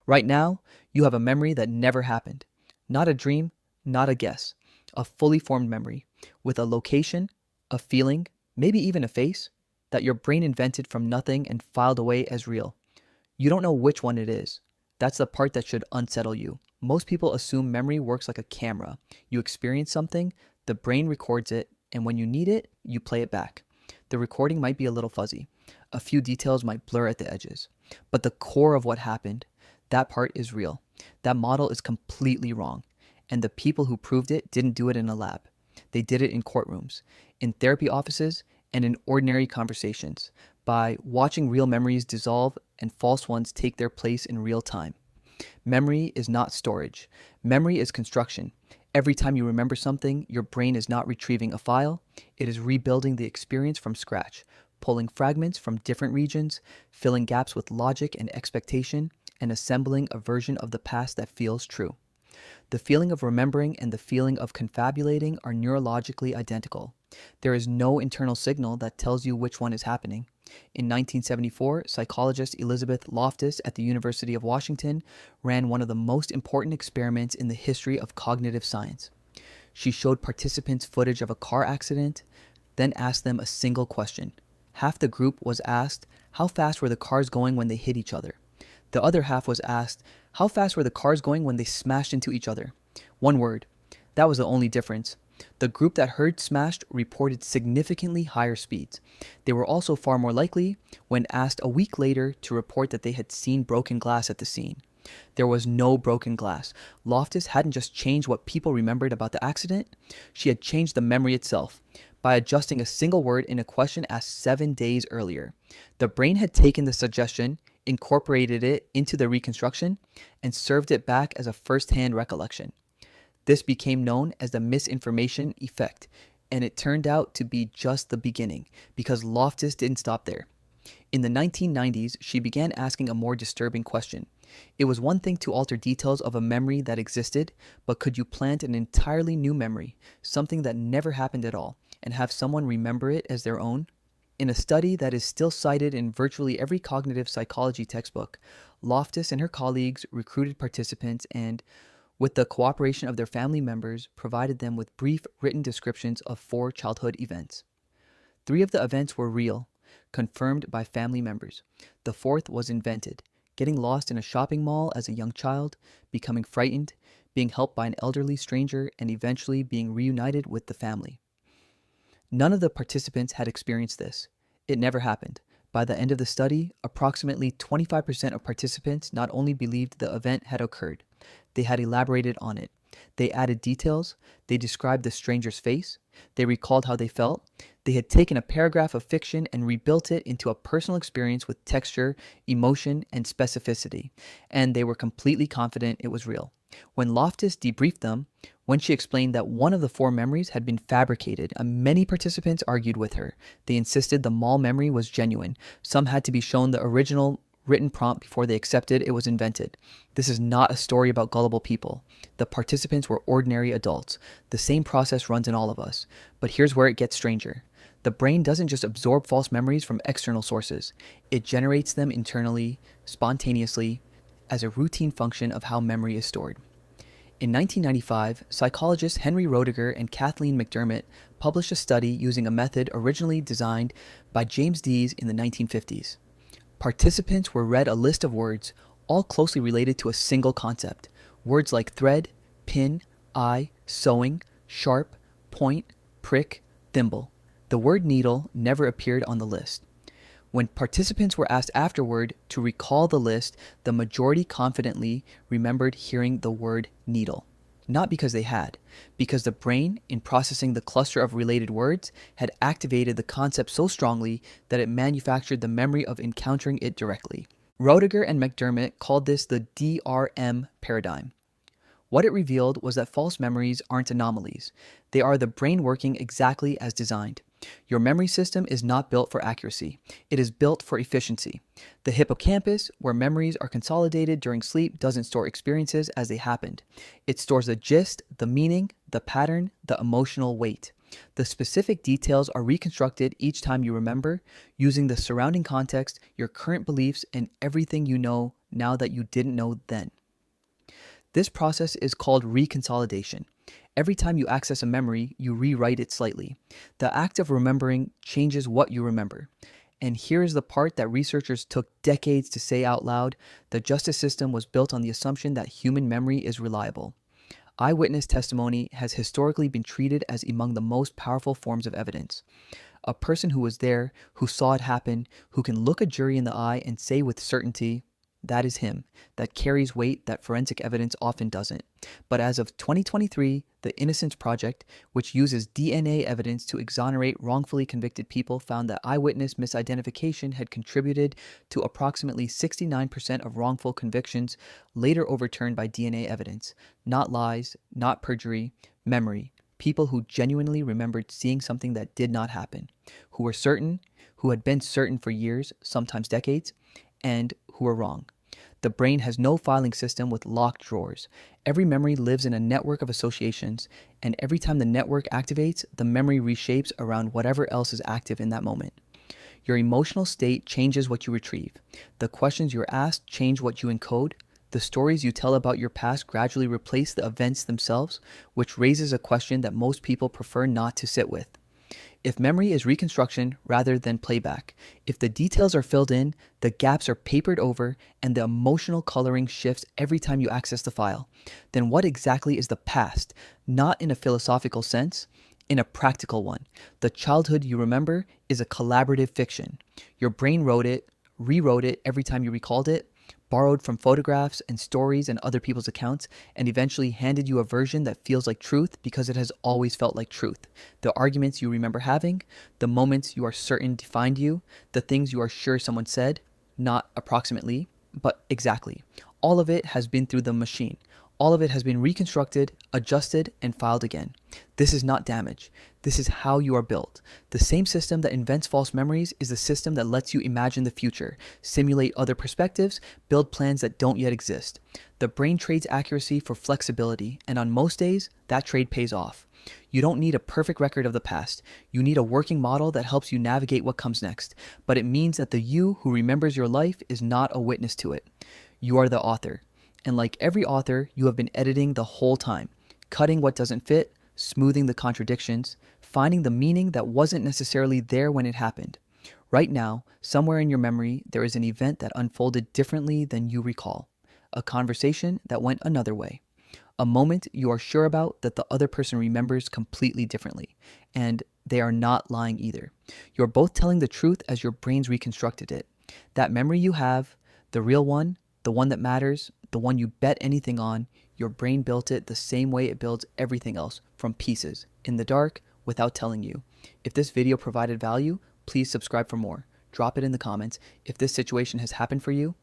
Right now, you have a memory that never happened. Not a dream, not a guess. A fully formed memory with a location, a feeling, maybe even a face that your brain invented from nothing and filed away as real. You don't know which one it is. That's the part that should unsettle you. Most people assume memory works like a camera. You experience something, the brain records it, and when you need it, you play it back. The recording might be a little fuzzy. A few details might blur at the edges. But the core of what happened, that part is real. That model is completely wrong. And the people who proved it didn't do it in a lab. They did it in courtrooms, in therapy offices, and in ordinary conversations by watching real memories dissolve and false ones take their place in real time. Memory is not storage. Memory is construction. Every time you remember something, your brain is not retrieving a file. It is rebuilding the experience from scratch, pulling fragments from different regions, filling gaps with logic and expectation, and assembling a version of the past that feels true. The feeling of remembering and the feeling of confabulating are neurologically identical. There is no internal signal that tells you which one is happening. In 1974, psychologist Elizabeth Loftus at the University of Washington ran one of the most important experiments in the history of cognitive science. She showed participants footage of a car accident, then asked them a single question. Half the group was asked, how fast were the cars going when they hit each other? The other half was asked, how fast were the cars going when they smashed into each other? One word. That was the only difference. The group that heard smashed reported significantly higher speeds. They were also far more likely, when asked a week later, to report that they had seen broken glass at the scene. There was no broken glass. Loftus hadn't just changed what people remembered about the accident, she had changed the memory itself by adjusting a single word in a question asked 7 days earlier. The brain had taken the suggestion, incorporated it into the reconstruction, and served it back as a first-hand recollection. This became known as the misinformation effect, and it turned out to be just the beginning, because Loftus didn't stop there. In the 1990s, she began asking a more disturbing question. It was one thing to alter details of a memory that existed, but could you plant an entirely new memory, something that never happened at all, and have someone remember it as their own? In a study that is still cited in virtually every cognitive psychology textbook, Loftus and her colleagues recruited participants and, with the cooperation of their family members, provided them with brief written descriptions of 4 childhood events. 3 of the events were real, confirmed by family members. The 4th was invented, getting lost in a shopping mall as a young child, becoming frightened, being helped by an elderly stranger, and eventually being reunited with the family. None of the participants had experienced this. It never happened. By the end of the study, approximately 25% of participants not only believed the event had occurred, they had elaborated on it. They added details, they described the stranger's face, they recalled how they felt, they had taken a paragraph of fiction and rebuilt it into a personal experience with texture, emotion, and specificity, and they were completely confident it was real. When Loftus debriefed them, when she explained that one of the 4 memories had been fabricated, many participants argued with her. They insisted the mall memory was genuine. Some had to be shown the original written prompt before they accepted it was invented. This is not a story about gullible people. The participants were ordinary adults. The same process runs in all of us. But here's where it gets stranger. The brain doesn't just absorb false memories from external sources. It generates them internally, spontaneously, as a routine function of how memory is stored. In 1995, psychologists Henry Roediger and Kathleen McDermott published a study using a method originally designed by James Dees in the 1950s. Participants were read a list of words, all closely related to a single concept. Words like thread, pin, eye, sewing, sharp, point, prick, thimble. The word needle never appeared on the list. When participants were asked afterward to recall the list, the majority confidently remembered hearing the word needle. Not because they had, because the brain, in processing the cluster of related words, had activated the concept so strongly that it manufactured the memory of encountering it directly. Roediger and McDermott called this the DRM paradigm. What it revealed was that false memories aren't anomalies. They are the brain working exactly as designed. Your memory system is not built for accuracy. It is built for efficiency. The hippocampus, where memories are consolidated during sleep, doesn't store experiences as they happened. It stores the gist, the meaning, the pattern, the emotional weight. The specific details are reconstructed each time you remember, using the surrounding context, your current beliefs, and everything you know now that you didn't know then. This process is called reconsolidation. Every time you access a memory, you rewrite it slightly. The act of remembering changes what you remember. And here is the part that researchers took decades to say out loud: the justice system was built on the assumption that human memory is reliable. Eyewitness testimony has historically been treated as among the most powerful forms of evidence. A person who was there, who saw it happen, who can look a jury in the eye and say with certainty, that is him, that carries weight that forensic evidence often doesn't. But as of 2023, the Innocence Project, which uses DNA evidence to exonerate wrongfully convicted people, found that eyewitness misidentification had contributed to approximately 69% of wrongful convictions later overturned by DNA evidence. Not lies, not perjury, memory. People who genuinely remembered seeing something that did not happen, who were certain, who had been certain for years, sometimes decades, and who were wrong. The brain has no filing system with locked drawers. Every memory lives in a network of associations, and every time the network activates, the memory reshapes around whatever else is active in that moment. Your emotional state changes what you retrieve. The questions you're asked change what you encode. The stories you tell about your past gradually replace the events themselves, which raises a question that most people prefer not to sit with. If memory is reconstruction rather than playback, if the details are filled in, the gaps are papered over, and the emotional coloring shifts every time you access the file, then what exactly is the past? Not in a philosophical sense, in a practical one. The childhood you remember is a collaborative fiction. Your brain wrote it, rewrote it every time you recalled it, borrowed from photographs and stories and other people's accounts, and eventually handed you a version that feels like truth because it has always felt like truth. The arguments you remember having, the moments you are certain defined you, the things you are sure someone said, not approximately, but exactly. All of it has been through the machine. All of it has been reconstructed, adjusted, and filed again. This is not damage. This is how you are built. The same system that invents false memories is the system that lets you imagine the future, simulate other perspectives, build plans that don't yet exist. The brain trades accuracy for flexibility, and on most days, that trade pays off. You don't need a perfect record of the past. You need a working model that helps you navigate what comes next. But it means that the you who remembers your life is not a witness to it. You are the author. And like every author, you have been editing the whole time, cutting what doesn't fit, smoothing the contradictions, finding the meaning that wasn't necessarily there when it happened. Right now, somewhere in your memory, there is an event that unfolded differently than you recall, a conversation that went another way, a moment you are sure about that the other person remembers completely differently, and they are not lying either. You're both telling the truth as your brains reconstructed it. That memory you have, the real one, the one that matters, the one you bet anything on, your brain built it the same way it builds everything else, from pieces, in the dark, without telling you. If this video provided value, please subscribe for more. Drop it in the comments. If this situation has happened for you,